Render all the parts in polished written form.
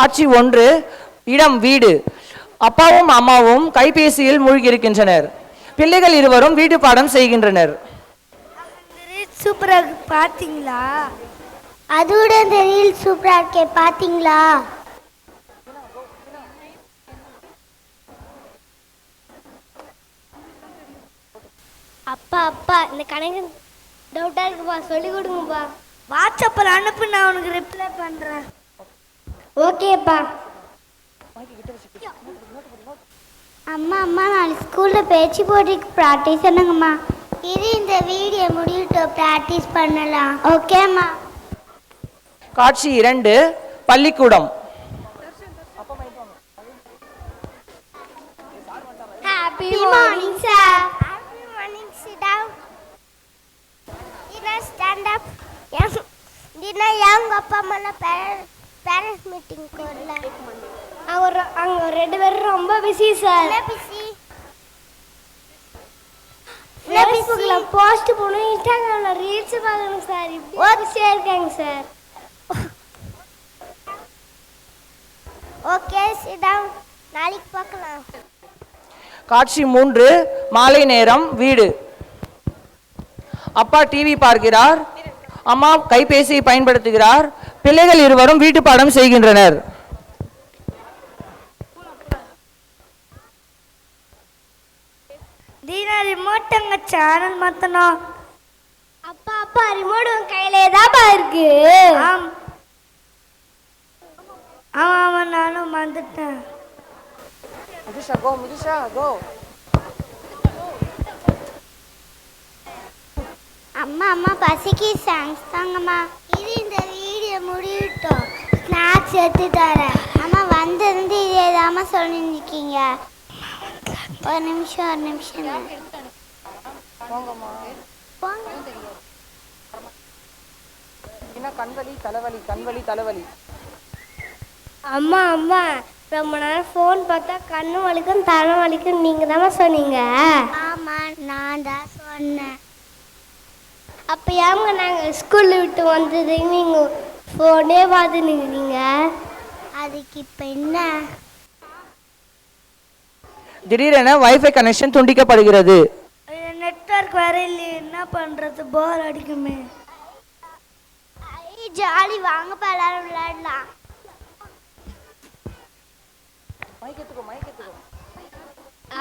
காட்சி 1. இடம் வீடு. அப்பாவும் அம்மாவும் கைபேசியில் மூழ்கியிருக்கின்றனர். பிள்ளைகள் இருவரும் வீட்டு பாடம் செய்கின்றனர். சூப்பரா பாத்தீங்களா? அதோட இந்த ரீல் சூப்பரா இருக்கே பாத்தீங்களா? அப்பா அப்பா இந்த கணக்கு டவுட்டா இருக்குப்பா, சொல்லி கொடுங்கப்பா. வாட்ஸ்அப்பில் அனுப்பு, நான் உனக்கு ரிப்ளை பண்றேன். ஓகேப்பா. அம்மா அம்மா நாளைக்கு ஸ்கூல்ல பேச்சு போட்டிக்கு ப்ராக்டிஸ் பண்ணுங்கம்மா. இது இந்த வீடியோ முடியட்டும், ப்ராக்டிஸ் பண்ணலாம். ஓகேம்மா. காட்சி 2. பள்ளிக்கூடம். Happy morning sir. Happy morning, sit down. Dina stand up. Dina young அப்பா அம்மா பேரண்ட்ஸ் மீட்டிங் போறல. அவங்க ரெண்டு பேரும் ரொம்ப பிஸி சார். ஃபேஸ்புக்ல போஸ்ட் போடணும், இன்ஸ்டாகிராம்ல ரீல்ஸ் பார்க்கணும் சார். ஓகே இருக்காங்க சார். Okay sit down. நாளைக்கு பார்க்கலாம். காட்சி 3. மாலை நேரம் வீடு. அப்பா டிவி பார்க்கிறார், அம்மா கைபேசியை பயன்படுத்துகிறார். பிள்ளைகள் இருவரும் வீட்டு பாடம் செய்கின்றனர். தீனா ரிமோட் அங்க சேனல் மாத்தணும். அப்பா அப்பா ரிமோட் உன் கையிலே தான் இருக்கு. ஆமா நானும் வந்துட்டேன். அம்மா அம்மா பசிக்கு சாங்ஸ் தாங்கம்மா. இது இந்த வீடியோ முடியட்டும், ஸ்நாக்ஸ் எடுத்து தரேன். அம்மா வந்திருந்து இதே தாம்மா சொல்லிருக்கீங்க. ஒரு நிமிஷம் தலைவலி. அம்மா அம்மா ரொம்ப நேரம் ஃபோன் பார்த்தா கண்ணு வலிக்கும் தலை வலிக்கும் நீங்க தான் சொன்னீங்க. ஆமா நான் தான் சொன்னேன். அப்போ ஏங்க நாங்கள் ஸ்கூலில் விட்டு வந்தது நீங்கள் ஃபோனே பார்த்துனுக்கிறீங்க? அதுக்கு இப்போ என்ன? திடீரென வைஃபை கனெக்ஷன் துண்டிக்கப்படுகிறது. நெட்வொர்க் வேற இல்லை, என்ன பண்ணுறது, போர் அடிக்குமே. ஜாலி வாங்கப்பா, எல்லாரும் விளையாடலாம்.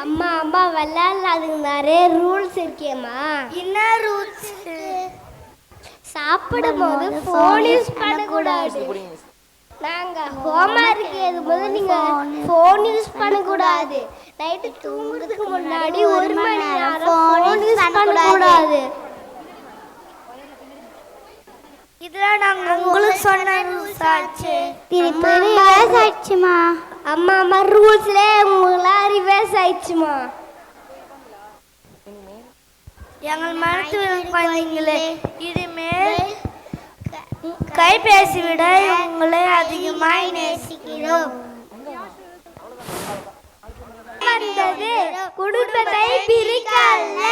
அம்மா அம்மா விளையாடலாம், அதுக்கு நிறைய ரூல்ஸ் இருக்கேம்மா. என்ன ரூல்ஸ்? சாப்பிடும் போது ஃபோன் யூஸ் பண்ணக்கூடாது. நாங்கள் ஹோம்ஒர்க் எழுதும்போது நீங்கள் ஃபோன் யூஸ் பண்ணக்கூடாது. நைட்டு தூங்குறதுக்கு முன்னாடி 1 மணி நேரம் ஃபோன் யூஸ் பண்ணக்கூடாது. இதெல்லாம் நாங்கள் உங்களுக்கு சொன்ன ரூல்ஸ் ஆச்சு. திருப்பி ரிவர்ஸ் ஆயிடுச்சுமா. அம்மா அம்மா ரூல்ஸ்லே உங்களாம் ரிவர்ஸ் ஆயிடுச்சுமா. எங்கள் மனத்தில் குழந்தைங்களே, இனிமேல் கைபேசி விட உங்களை அதிகமாய் நேசிக்கிறோம். குடும்பத்தை பிரிக்கல்ல,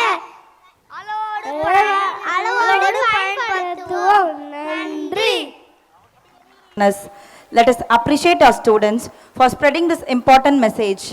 அளவோடு பயன்படுத்துவோம். நன்றி. Let us appreciate our students for spreading this important message.